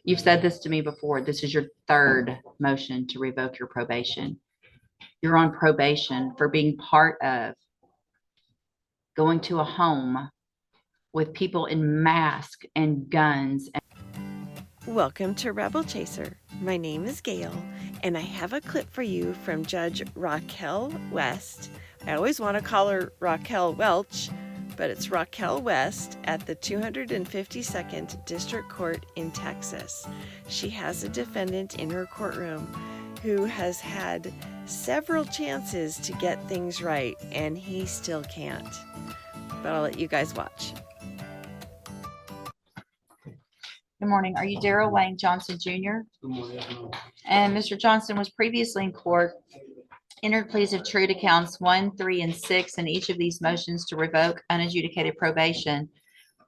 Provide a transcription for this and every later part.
You've said this to me before. This is your third motion to revoke your probation. You're on probation for being part of going to a home with people in masks and guns. Welcome to Rebel Chaser. My name is Gail, and I have a clip for you from Judge Raquel West. I always want to call her Raquel Welch, but it's Raquel West at the 252nd District Court in Texas. She has a defendant in her courtroom who has had several chances to get things right, and he still can't. But I'll let you guys watch. Good morning. Are you Darrell Wayne Johnson Jr.? Good morning. And Mr. Johnson was previously in court, entered pleas of true to counts 1, 3, and 6 in each of these motions to revoke unadjudicated probation.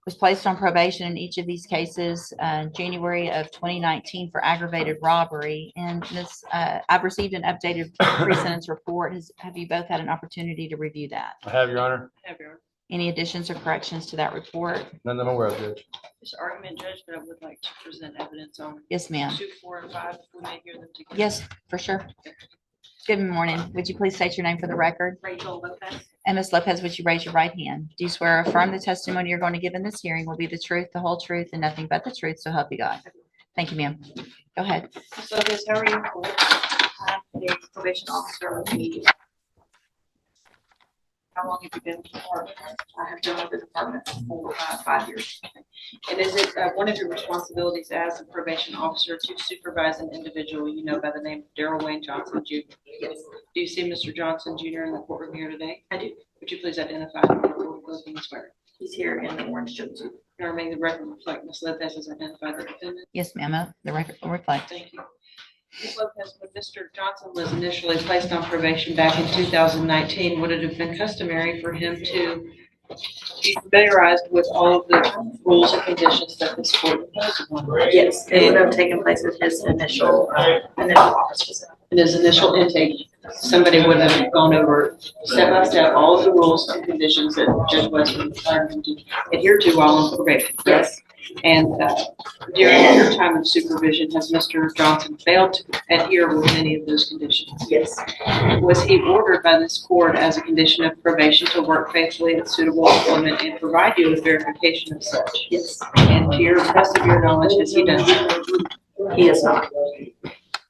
Was placed on probation in each of these cases January of 2019 for aggravated robbery. And this, I've received an updated pre-sentence report. Have you both had an opportunity to review that? I have, Your Honor. I have your Any additions or corrections to that report? None that I'm aware of, Judge. this argument, Judge, but I would like to present evidence on Yes, ma'am. 2, 4, and 5. If we may hear them together. Yes, for sure. Good morning. Would you please state your name for the record? Rachel Lopez. And Ms. Lopez, would you raise your right hand? Do you swear or affirm the testimony you're going to give in this hearing will be the truth, the whole truth, and nothing but the truth, so help you God? Thank you, ma'am. Go ahead. Ms. Lopez, how are you? I'm a probation officer with the. How long have you been with the department? I have been with the department for 5 years. And is it one of your responsibilities as a probation officer to supervise an individual you know by the name of Darrell Wayne Johnson Jr.? Yes. Do you see Mr. Johnson Jr. in the courtroom here today? I do. Would you please identify him before we close the swearing? He's here in the orange jumpsuit. Or may the record reflect Ms. Lopez has identified the defendant? Yes, ma'am. The record will reflect. Thank you. Ms. Lopez, when Mr. Johnson was initially placed on probation back in 2019, would it have been customary for him to be familiarized with all of the rules and conditions that this court imposes upon him? Yes, it would have taken place at his initial office visit. In his initial intake, somebody would have gone over step by step all of the rules and conditions that Judge West would require him to adhere to while on probation. Yes, And during your time of supervision, has Mr. Johnson failed to adhere with any of those conditions? yes, Was he ordered by this court as a condition of probation to work faithfully at suitable employment and provide you with verification of such? yes. And to your best of your knowledge, has he done so? He is not.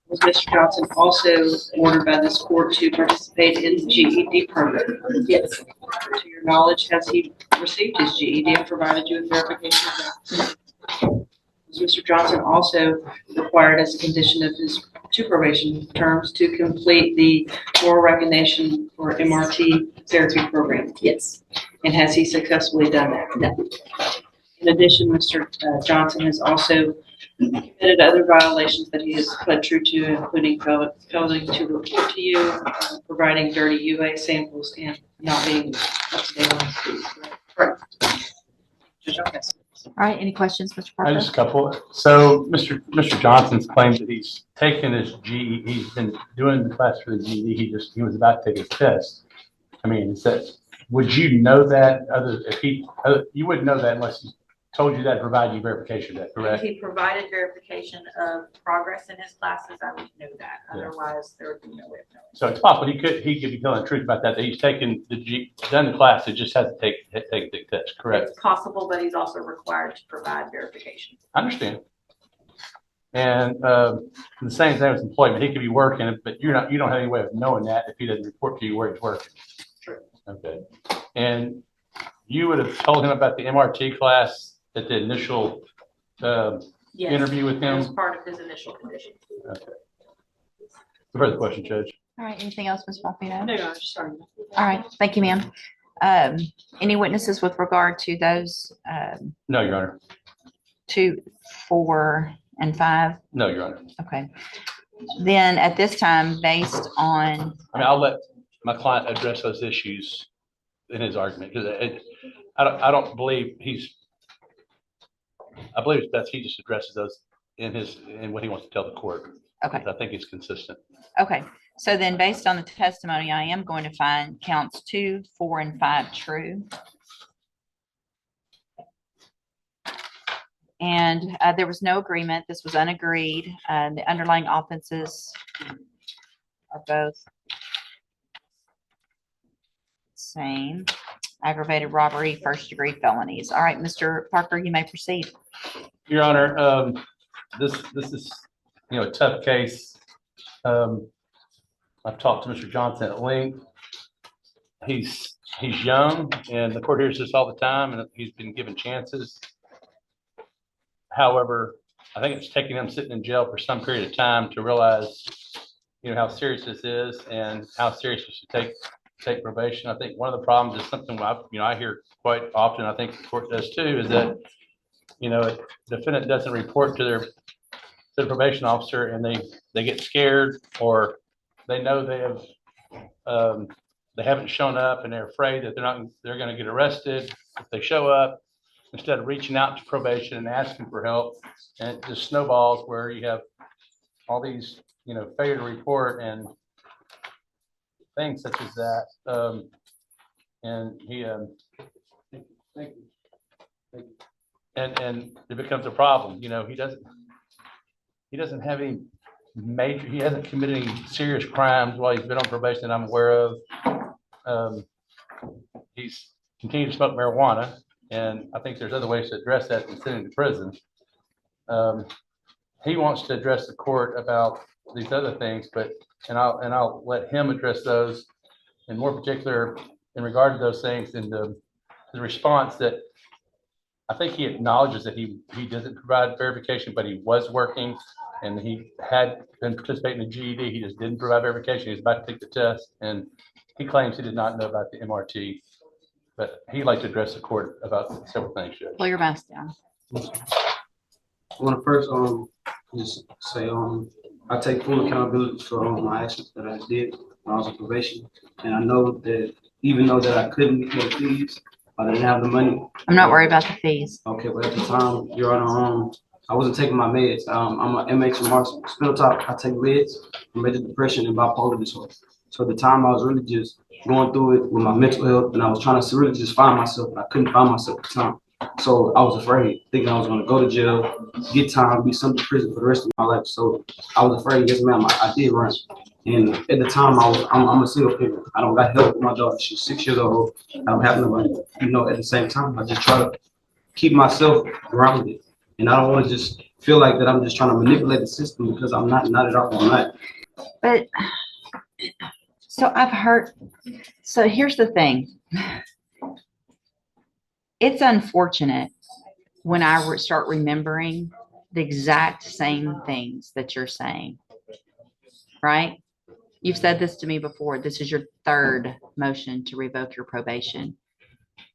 Was Mr. Johnson also ordered by this court to participate in the GED program? Yes, To your knowledge, has he received his GED and provided you with verification of that? Was Mr. Johnson also required as a condition of his 2 probation terms to complete the moral recognition or MRT therapy program? yes, And has he successfully done that? no, In addition, Mr. Johnson has also committed other violations that he has pled true to, including failing to report to you, providing dirty UA samples, and not being up to date on his fees. correct. Judge Raquel. All right. Any questions, Mr. I Parker? just a couple. So Mr. Johnson's claimed that he's taken his GED, he's been doing the class for the GED, he was about to take his test. I mean, would you know that you wouldn't know that unless he told you that to provide you verification of that, If correct? he provided verification of progress in his classes, I would know that. Yeah. Otherwise, there would be no way of knowing. So it's possible he could be telling the truth about that he's taken done the class, it just has to take the test, correct? It's possible, but he's also required to provide verification. I understand. And the same thing with employment. He could be working, but you don't have any way of knowing that if he doesn't report to you where he's working. True. Okay. And you would have told him about the MRT class at the initial Yes, interview with that was him? part of his initial condition. Okay. Further question, Judge? All right. Anything else, Ms. Bumpino? No, I'm just sorry. All right. Thank you, ma'am. Any witnesses with regard to those No, Your Honor. 2, 4, and 5? No, Your Honor. Okay. Then at this time, based on, I mean, I'll let my client address those issues in his argument because I don't believe I believe it's best he just addresses those in what he wants to tell the court. okay. I think it's consistent. Okay. So then based on the testimony, I am going to find counts 2, 4, and 5 true. And there was no agreement. This was unagreed. The underlying offenses are both same. Aggravated robbery, first-degree felonies. All right, Mr. Parker, you may proceed. Your Honor, this is, a tough case. I've talked to Mr. Johnson at length. He's young, and the court hears this all the time, and he's been given chances. However, I think it's taking him sitting in jail for some period of time to realize, how serious this is and how serious we should take probation. I think one of the problems is something I hear quite often. I think the court does too, is that, a defendant doesn't report to the probation officer, and they get scared, or they know they haven't shown up, and they're afraid that they're going to get arrested if they show up, instead of reaching out to probation and asking for help. And it just snowballs where you have all these, failure to report and things such as that. And he, and it becomes a problem. He doesn't have any he hasn't committed any serious crimes while he's been on probation that I'm aware of. He's continued to smoke marijuana, and I think there's other ways to address that than sending to prison. He wants to address the court about these other things, and I'll let him address those, and more particular in regard to those things, and the response that I think he acknowledges that he doesn't provide verification, but he was working, and he had been participating in GED. He just didn't provide verification. He was about to take the test, and he claims he did not know about the MRT. But he'd like to address the court about several things, Judge. Pull your mask down. I want to first just say I take full accountability for my actions that I did when I was on probation, and I know that even though that I couldn't pay fees, I didn't have the money. I'm not worried about the fees. Okay, but at the time, Your Honor, I wasn't taking my meds. I'm an MH from spinal tap. I take meds for major depression and bipolar disorder. So at the time, I was really just going through it with my mental health, and I was trying to really just find myself, but I couldn't find myself at the time. So I was afraid, thinking I was going to go to jail, get time, be sent to prison for the rest of my life. So I was afraid. Yes, ma'am, I did run. And at the time, I'm a single parent. I don't got help with my daughter. She's 6 years old. I don't have nobody. At the same time, I just try to keep myself grounded. And I don't want to just feel like that I'm just trying to manipulate the system, because I'm not at all. I'm not. But so I've heard, so here's the thing. It's unfortunate when I start remembering the exact same things that you're saying, right? You've said this to me before. This is your third motion to revoke your probation.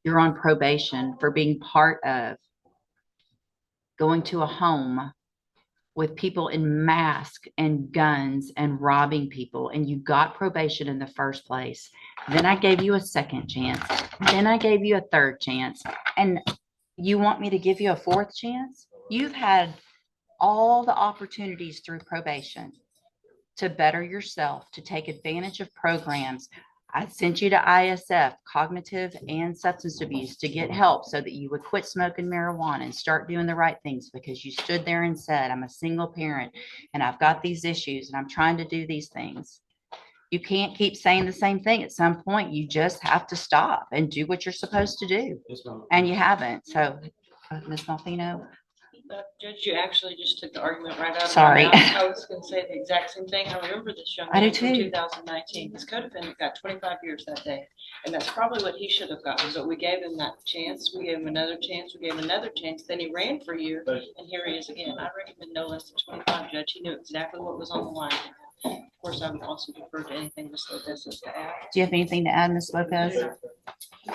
You're on probation for being part of going to a home with people in masks and guns and robbing people, and you got probation in the first place. Then I gave you a second chance. Then I gave you a third chance. And you want me to give you a fourth chance? You've had all the opportunities through probation to better yourself, to take advantage of programs. I sent you to ISF, cognitive and substance abuse, to get help so that you would quit smoking marijuana and start doing the right things, because you stood there and said, I'm a single parent and I've got these issues and I'm trying to do these things. You can't keep saying the same thing. At some point, you just have to stop and do what you're supposed to do. Yes, ma'am. And you haven't. So, Ms. Malfino. Judge, you actually just took the argument right out of Sorry. my mouth. I was going to say the exact same thing. I remember this young I do man from too. 2019. His co-defendant got 25 years that day, and that's probably what he should have gotten. But we gave him that chance. We gave him another chance. We gave him another chance. Then he ran for a year, and here he is again. I recommend no less than 25, Judge. He knew exactly what was on the line. Of course, I would also defer to anything Ms. Lopez has to add. Do you have anything to add, Ms. Lopez?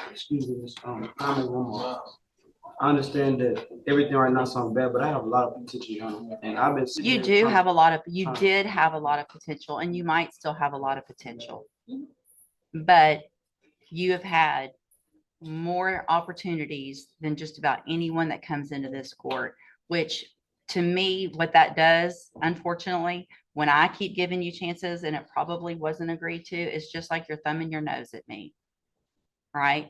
Excuse me, Miss comment one more. I understand that everything right now sounds bad, but I have a lot of potential, Your Honor, and I've been. You do have a lot of, you did have a lot of potential, and you might still have a lot of potential. But you have had more opportunities than just about anyone that comes into this court, which to me, what that does, unfortunately, when I keep giving you chances and it probably wasn't agreed to, it's just like you're thumbing your nose at me, right?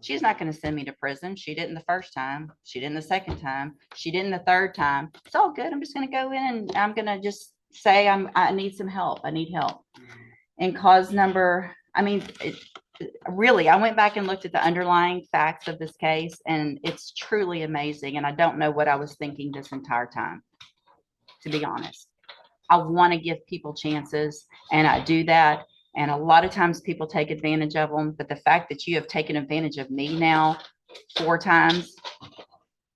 She's not going to send me to prison. She didn't the first time. She didn't the second time. She didn't the third time. It's all good. I'm just going to go in and I'm going to just say I need some help. I need help. And cause number, I mean, really, I went back and looked at the underlying facts of this case, and it's truly amazing. And I don't know what I was thinking this entire time, to be honest. I want to give people chances, and I do that. And a lot of times people take advantage of them. But the fact that you have taken advantage of me now 4 times,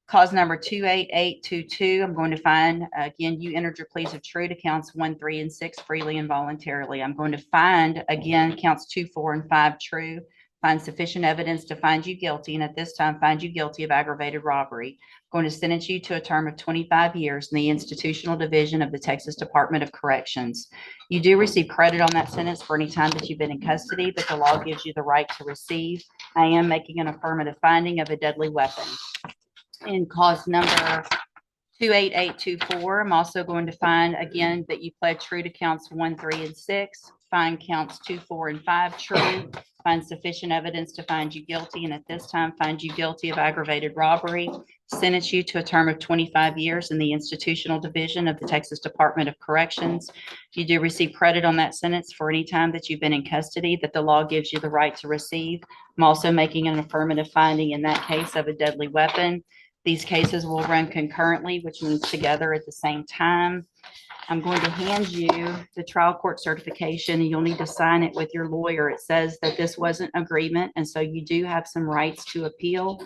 cause number 28822, I'm going to find, again, you entered your pleas of true to counts 1, 3, and 6 freely and voluntarily. I'm going to find, again, counts 2, 4, and 5 true, find sufficient evidence to find you guilty, and at this time, find you guilty of aggravated robbery. I'm going to sentence you to a term of 25 years in the institutional division of the Texas Department of Corrections. You do receive credit on that sentence for any time that you've been in custody, but the law gives you the right to receive. I am making an affirmative finding of a deadly weapon. In cause number 28824, I'm also going to find again that you pled true to counts 1, 3, and 6. Find counts 2, 4, and 5 true. Find sufficient evidence to find you guilty, and at this time find you guilty of aggravated robbery. Sentence you to a term of 25 years in the institutional division of the Texas Department of Corrections. You do receive credit on that sentence for any time that you've been in custody that the law gives you the right to receive. I'm also making an affirmative finding in that case of a deadly weapon. These cases will run concurrently, which means together at the same time. I'm going to hand you the trial court certification, and you'll need to sign it with your lawyer. It says that this was an agreement, and so you do have some rights to appeal.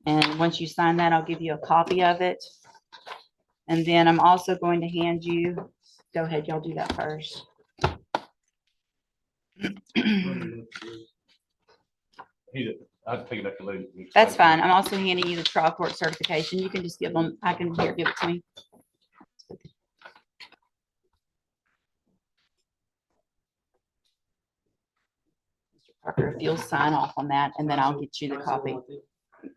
And once you sign that, I'll give you a copy of it. And then I'm also going to hand you, go ahead, y'all do that first. I'll take it back to later. That's fine. I'm also handing you the trial court certification. You can just give them, I can here, give it to me. Mr. Parker, if you'll sign off on that, and then I'll get you the copy.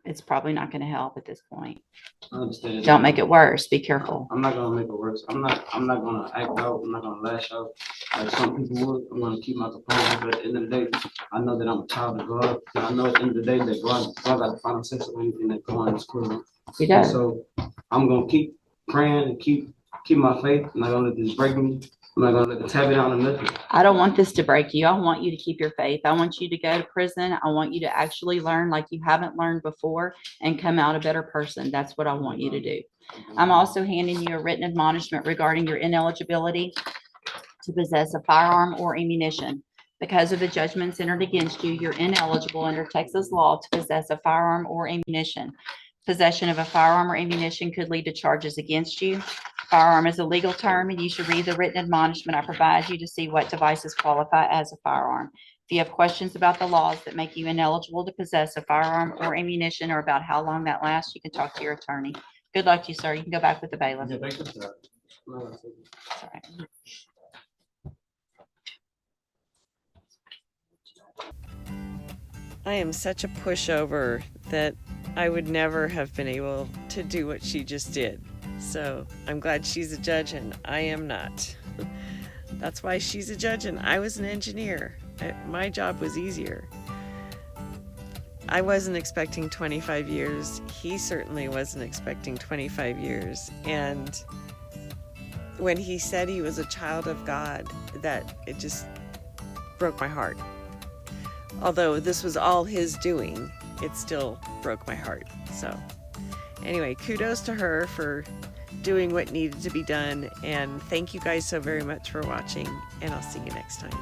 It's probably not going to help at this point. I understand. Don't make it worse. Be careful. I'm not gonna make it worse. I'm not gonna act out. I'm not gonna lash out like some people would. I'm gonna keep my composure. But at the end of the day, I know that I'm a child of God. And I know at the end of the day that God got the final say of anything that goes on in this courtroom. He does. So I'm gonna keep praying and keep my faith. I'm not gonna let this break me. I'm not gonna let the tap it out or nothing. I don't want this to break you. I want you to keep your faith. I want you to go to prison. I want you to actually learn like you haven't learned before and come out a better person. That's what I want you to do. I'm also handing you a written admonishment regarding your ineligibility to possess a firearm or ammunition. Because of the judgments entered against you, you're ineligible under Texas law to possess a firearm or ammunition. Possession of a firearm or ammunition could lead to charges against you. Firearm is a legal term, and you should read the written admonishment I provide you to see what devices qualify as a firearm. If you have questions about the laws that make you ineligible to possess a firearm or ammunition, or about how long that lasts, you can talk to your attorney. Good luck to you, sir. You can go back with the bailiff. Yeah, thank you, sir. All right. I am such a pushover that I would never have been able to do what she just did. So I'm glad she's a judge and I am not. That's why she's a judge and I was an engineer. My job was easier. I wasn't expecting 25 years. He certainly wasn't expecting 25 years. And when he said he was a child of God, that it just broke my heart. Although this was all his doing, it still broke my heart. So anyway, kudos to her for doing what needed to be done. And thank you guys so very much for watching, and I'll see you next time.